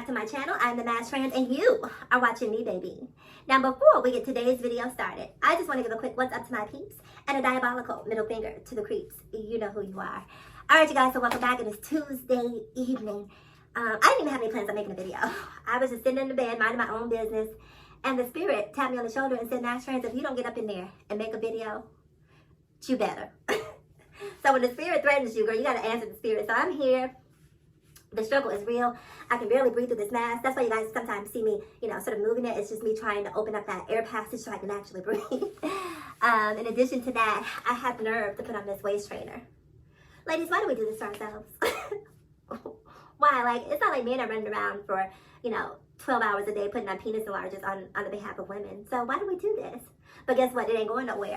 to my channel. I'm the Mash Trans and you are watching me, baby. Now before we get today's video started, I just want to give a quick what's up to my peeps and a diabolical middle finger to the creeps. You know who you are. Alright you guys, so welcome back. It is Tuesday evening. I didn't even have any plans on making a video. I was just sitting in the bed minding my own business and the spirit tapped me on the shoulder and said, Mash Trans, if you don't get up in there and make a video, you better. So when the spirit threatens you, girl, you got to answer the spirit. So I'm here. The struggle is real. I can barely breathe through this mask. That's why you guys sometimes see me, sort of moving it. It's just me trying to open up that air passage so I can actually breathe. In addition to that, I have nerve to put on this waist trainer. Ladies, why do we do this to ourselves? Why? Like, it's not like men are running around for, 12 hours a day putting on penis enlargers on the behalf of women. So why do we do this? But guess what? It ain't going nowhere.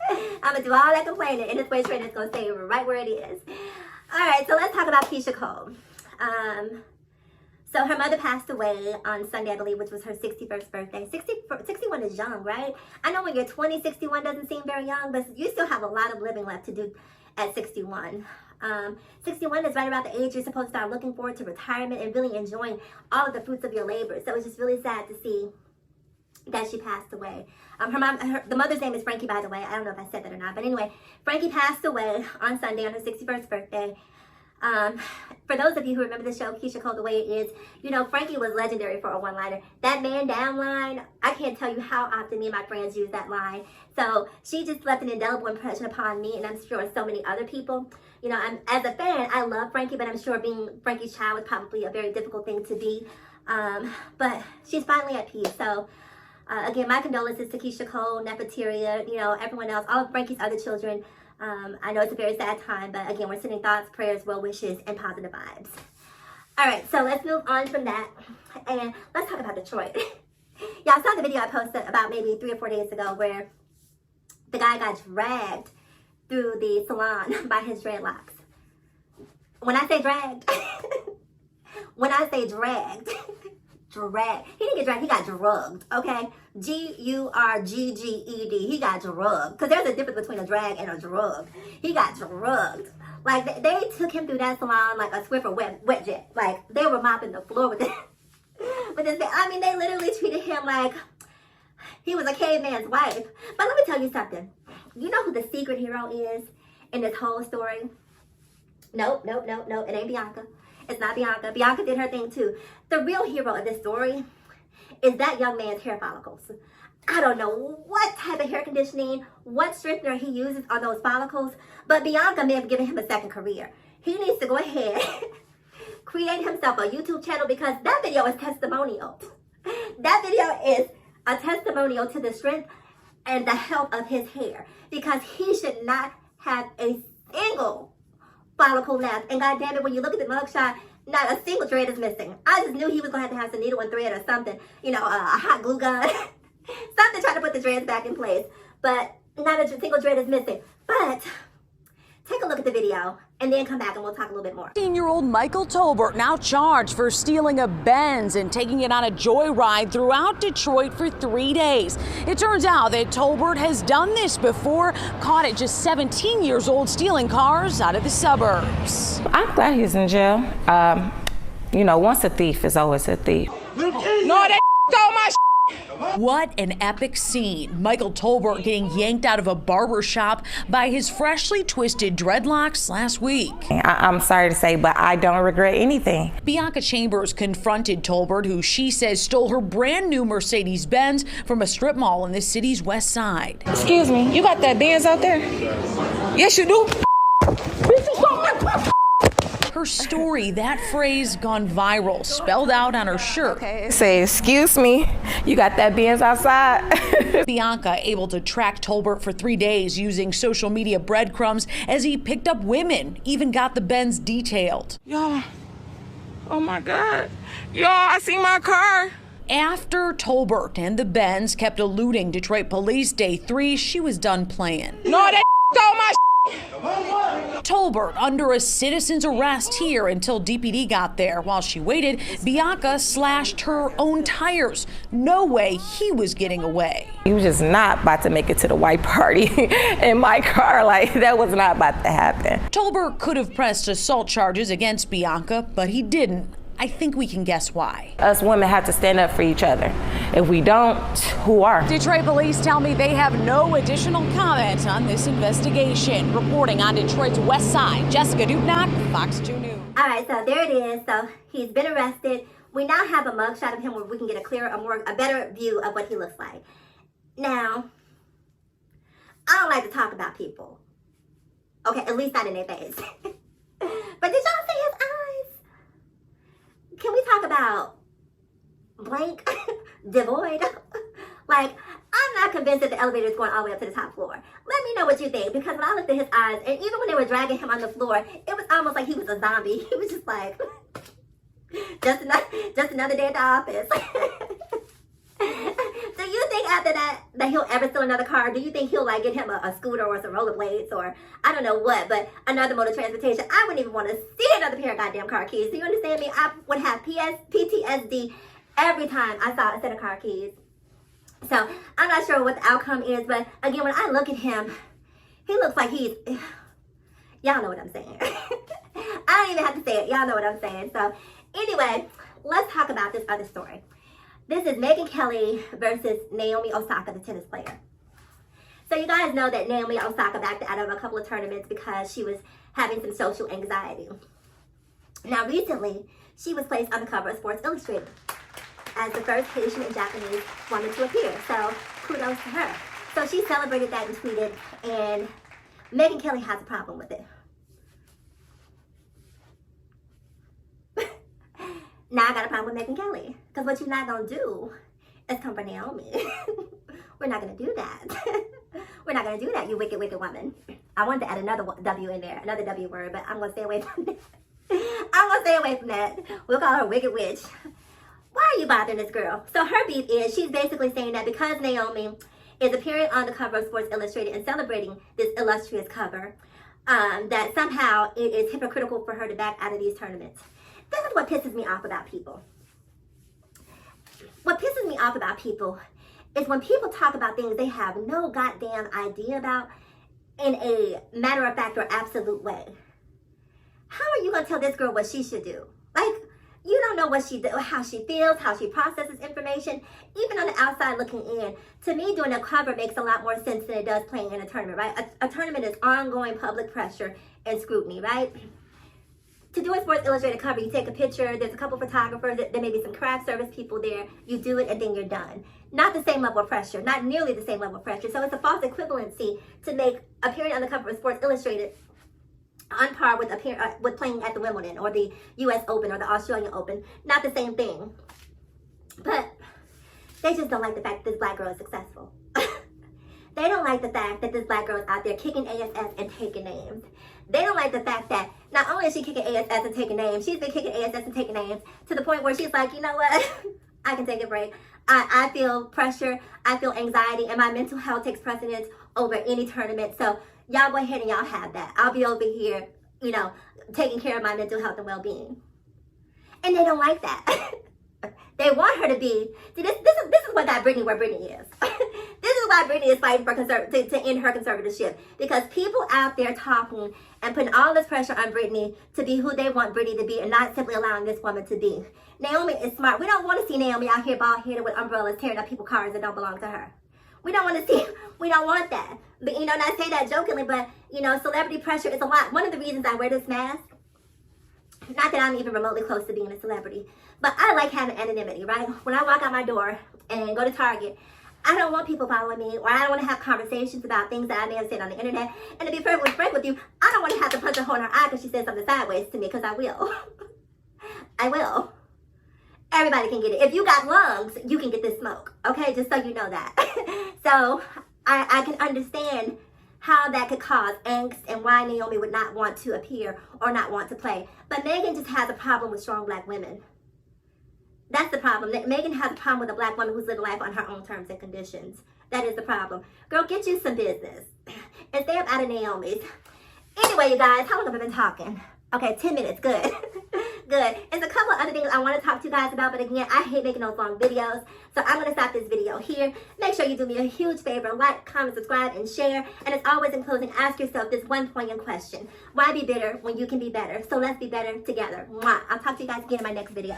I'm going to do all that complaining, and this waist trainer is going to stay right where it is. All right, so let's talk about Keyshia Cole. So her mother passed away on Sunday, I believe, which was her 61st birthday. 61 is young, right? I know when you're 20, 61 doesn't seem very young, but you still have a lot of living left to do at 61. 61 is right about the age you're supposed to start looking forward to retirement and really enjoying all of the fruits of your labor. So it's just really sad to see that she passed away. The mother's name is Frankie, by the way. I don't know if I said that or not. But anyway, Frankie passed away on Sunday on her 61st birthday. For those of you who remember the show, Keyshia Cole, the way it is, Frankie was legendary for a one-liner. That man down line, I can't tell you how often me and my friends use that line. So she just left an indelible impression upon me, and I'm sure so many other people. As a fan, I love Frankie, but I'm sure being Frankie's child was probably a very difficult thing to be. But she's finally at peace. So again, my condolences to Keyshia Cole, Nefertaria, everyone else, all of Frankie's other children. I know it's a very sad time, but again, we're sending thoughts, prayers, well wishes, and positive vibes. All right, so let's move on from that, and let's talk about Detroit. Y'all saw the video I posted about maybe 3 or 4 days ago where the guy got dragged through the salon by his dreadlocks. When I say dragged, he didn't get dragged, he got drugged, okay? G-U-R-G-G-E-D, he got drugged. Because there's a difference between a drag and a drug. He got drugged. Like, they took him through that salon like a Swiffer wet jet. Like, they were mopping the floor with it. I mean, they literally treated him like he was a caveman's wife. But let me tell you something. You know who the secret hero is in this whole story? Nope, it ain't Bianca. It's not Bianca. Bianca did her thing too. The real hero of this story is that young man's hair follicles. I don't know what type of hair conditioning, what strengthener he uses on those follicles, but Bianca may have given him a second career. He needs to go ahead, create himself a YouTube channel, because that video is testimonial. That video is a testimonial to the strength and the health of his hair, because he should not have a single follicle left. And God damn it, when you look at the mugshot, not a single dread is missing. I just knew he was going to have some needle and thread or something, a hot glue gun, something trying to put the dreads back in place. But not a single dread is missing. But take a look at the video and then come back and we'll talk a little bit more. 15-year-old Michael Tolbert now charged for stealing a Benz and taking it on a joyride throughout Detroit for 3 days. It turns out that Tolbert has done this before, caught at just 17 years old stealing cars out of the suburbs. I'm glad he's in jail. Once a thief is always a thief. No, they stole my What an epic scene. Michael Tolbert getting yanked out of a barber shop by his freshly twisted dreadlocks last week. I'm sorry to say, but I don't regret anything. Bianca Chambers confronted Tolbert, who she says stole her brand new Mercedes-Benz from a strip mall in the city's west side. Excuse me, you got that Benz out there? Yes, you do. Her story, that phrase gone viral, spelled out on her shirt. Okay. Say, excuse me, you got that Benz outside? Bianca able to track Tolbert for 3 days using social media breadcrumbs as he picked up women, even got the Benz detailed. Y'all, oh my God. Y'all, I see my car. After Tolbert and the Benz kept eluding Detroit police, day 3, she was done playing. No, they stole my Tolbert under a citizen's arrest here until DPD got there. While she waited, Bianca slashed her own tires. No way he was getting away. He was just not about to make it to the white party in my car. Like, that was not about to happen. Tolbert could have pressed assault charges against Bianca, but he didn't. I think we can guess why. Us women have to stand up for each other. If we don't, who are? Detroit police tell me they have no additional comment on this investigation. Reporting on Detroit's west side, Jessica Dupnack, Fox 2 News. All right, so there it is. So he's been arrested. We now have a mugshot of him where we can get a better view of what he looks like. Now, I don't like to talk about people. Okay, at least not in their face. But did y'all see his eyes? Can we talk about blank, devoid? Like, I'm not convinced that the elevator is going all the way up to the top floor. Let me know what you think, because when I looked at his eyes, and even when they were dragging him on the floor, it was almost like he was a zombie. He was just like, just another day at the office. Do you think after that he'll ever steal another car? Do you think he'll like get him a scooter or some rollerblades or I don't know what, but another mode of transportation? I wouldn't even want to see another pair of goddamn car keys. Do you understand me? I would have PTSD every time I saw a set of car keys. So I'm not sure what the outcome is, but again, when I look at him, he looks like he's, y'all know what I'm saying. I don't even have to say it. Y'all know what I'm saying. So anyway, let's talk about this other story. This is Megyn Kelly versus Naomi Osaka, the tennis player. So you guys know that Naomi Osaka backed out of a couple of tournaments because she was having some social anxiety. Now recently, she was placed on the cover of Sports Illustrated as the first Haitian and Japanese woman to appear. So kudos to her. So she celebrated that and tweeted, and Megyn Kelly has a problem with it. Now I got a problem with Megyn Kelly. Because what you're not going to do is come for Naomi. We're not going to do that. We're not going to do that, you wicked, wicked woman. I wanted to add another W in there, another W word, but I'm going to stay away from that. I'm going to stay away from that. We'll call her Wicked Witch. Why are you bothering this girl? So her beef is, she's basically saying that because Naomi is appearing on the cover of Sports Illustrated and celebrating this illustrious cover, that somehow it is hypocritical for her to back out of these tournaments. This is what pisses me off about people. What pisses me off about people is when people talk about things they have no goddamn idea about in a matter-of-fact or absolute way. How are you going to tell this girl what she should do? Like, you don't know what she do, how she feels, how she processes information. Even on the outside looking in, to me, doing a cover makes a lot more sense than it does playing in a tournament, right? A tournament is ongoing public pressure and scrutiny, right? To do a Sports Illustrated cover, you take a picture, there's a couple photographers, there may be some craft service people there, you do it and then you're done. Not the same level of pressure, not nearly the same level of pressure. So it's a false equivalency to make appearing on the cover of Sports Illustrated on par with playing at the Wimbledon or the US Open or the Australian Open. Not the same thing. But they just don't like the fact that this black girl is successful. They don't like the fact that this black girl is out there kicking ASS and taking names. They don't like the fact that not only is she kicking ASS and taking names, she's been kicking ASS and taking names to the point where she's like, you know what? I can take a break. I feel pressure. I feel anxiety, and my mental health takes precedence over any tournament. So y'all go ahead and y'all have that. I'll be over here, you know, taking care of my mental health and well-being. And they don't like that. They want her to be, see, this is what got Britney where Britney is. This is why Britney is fighting for to end her conservatorship. Because people out there talking and putting all this pressure on Britney to be who they want Britney to be and not simply allowing this woman to be. Naomi is smart. We don't want to see Naomi out here bald-headed with umbrellas tearing up people's cars that don't belong to her. We don't want to see, we don't want that. But, you know, and I say that jokingly, but, you know, celebrity pressure is a lot. One of the reasons I wear this mask, not that I'm even remotely close to being a celebrity, but I like having anonymity, right? When I walk out my door and go to Target, I don't want people following me, or I don't want to have conversations about things that I may have said on the internet. And to be perfectly frank with you, I don't want to have to punch a hole in her eye because she said something sideways to me, because I will. I will. Everybody can get it. If you got lungs, you can get this smoke, okay? Just so you know that. So I can understand how that could cause angst and why Naomi would not want to appear or not want to play. But Megyn just has a problem with strong black women. That's the problem. Megyn has a problem with a black woman who's living life on her own terms and conditions. That is the problem. Girl, get you some business and stay up out of Naomi's. Anyway, you guys, how long have I been talking? Okay, 10 minutes, good. Good. There's a couple other things I want to talk to you guys about, but again, I hate making those long videos. So I'm going to stop this video here. Make sure you do me a huge favor. Like, comment, subscribe, and share. And as always, in closing, ask yourself this one poignant question. Why be bitter when you can be better? So let's be better together. Mwah. I'll talk to you guys again in my next video.